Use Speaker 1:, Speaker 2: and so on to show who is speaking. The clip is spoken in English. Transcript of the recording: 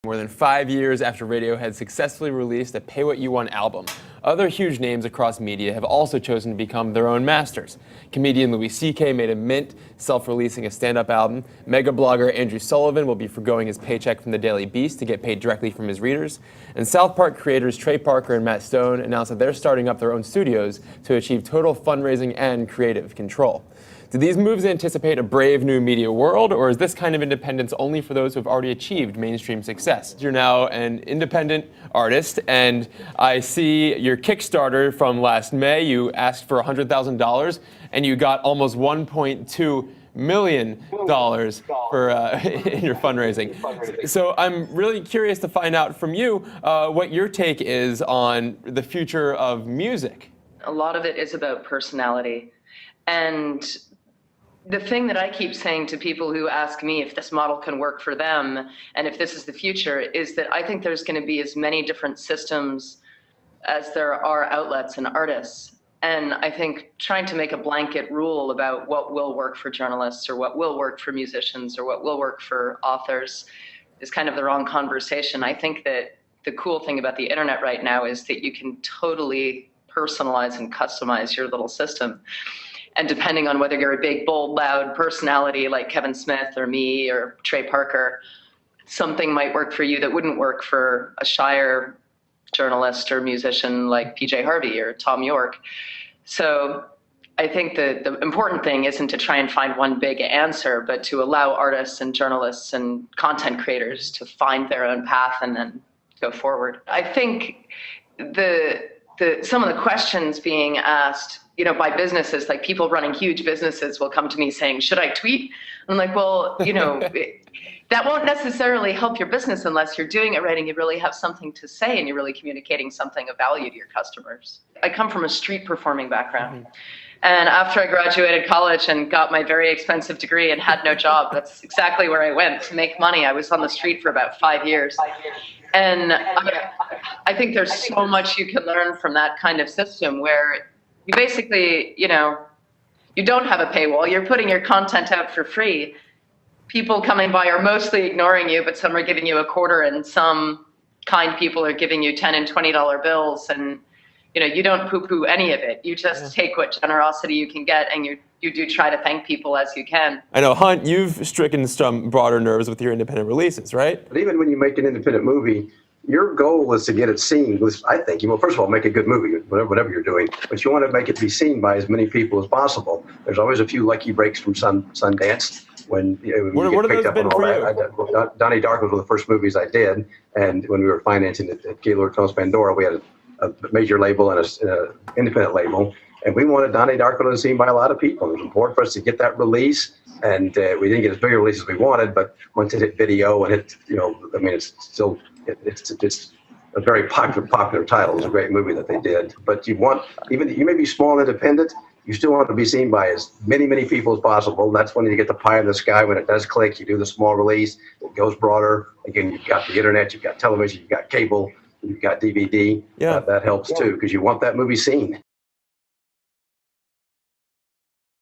Speaker 1: More than 5 years after Radiohead successfully released a Pay What You Want album, other huge names across media have also chosen to become their own masters. Comedian Louis CK made a mint, self-releasing a stand-up album. Mega blogger Andrew Sullivan will be forgoing his paycheck from the Daily Beast to get paid directly from his readers. And South Park creators Trey Parker and Matt Stone announced that they're starting up their own studios to achieve total fundraising and creative control. Do these moves anticipate a brave new media world, or is this kind of independence only for those who have already achieved mainstream success? You're now an independent artist, and I see your Kickstarter from last May. You asked for $100,000, and you got almost $1.2 million for in your fundraising. So I'm really curious to find out from you what your take is on the future of music.
Speaker 2: A lot of it is about personality. And the thing that I keep saying to people who ask me if this model can work for them and if this is the future is that I think there's going to be as many different systems as there are outlets and artists. And I think trying to make a blanket rule about what will work for journalists or what will work for musicians or what will work for authors is kind of the wrong conversation. I think that the cool thing about the internet right now is that you can totally personalize and customize your little system. And depending on whether you're a big, bold, loud personality like Kevin Smith or me or Trey Parker, something might work for you that wouldn't work for a shyer journalist or musician like PJ Harvey or Tom York. So I think the important thing isn't to try and find one big answer, but to allow artists and journalists and content creators to find their own path and then go forward. I think some of the questions being asked, by businesses, like people running huge businesses will come to me saying, should I tweet? I'm like, well, that won't necessarily help your business unless you're doing it right and you really have something to say and you're really communicating something of value to your customers. I come from a street performing background. And after I graduated college and got my very expensive degree and had no job, that's exactly where I went to make money. I was on the street for about 5 years. And I think there's so much you can learn from that kind of system where you basically, you don't have a paywall. You're putting your content out for free. People coming by are mostly ignoring you, but some are giving you a quarter and some kind people are giving you $10 and $20 bills. And, you don't poo-poo any of it. You just take what generosity you can get and you do try to thank people as you can.
Speaker 1: I know, Hunt, you've stricken some broader nerves with your independent releases, right?
Speaker 3: But even when you make an independent movie, your goal is to get it seen. I think, first of all, make a good movie, whatever you're doing, but you want to make it be seen by as many people as possible. There's always a few lucky breaks from Sundance when you get picked up on all that. Donnie Darko was one of the first movies I did, and when we were financing it at Gaylord Films Pandora, we had a major label and an independent label, and we wanted Donnie Darko to be seen by a lot of people. It was important for us to get that release, and we didn't get as big a release as we wanted, but once it hit video and hit, it's still. It's a very popular title. It's a great movie that they did. But you may be small and independent, you still want to be seen by as many people as possible. That's when you get the pie in the sky. When it does click, you do the small release. It goes broader. Again, you've got the internet, you've got television, you've got cable, you've got DVD.
Speaker 1: Yeah.
Speaker 3: That helps too, because you want that movie seen.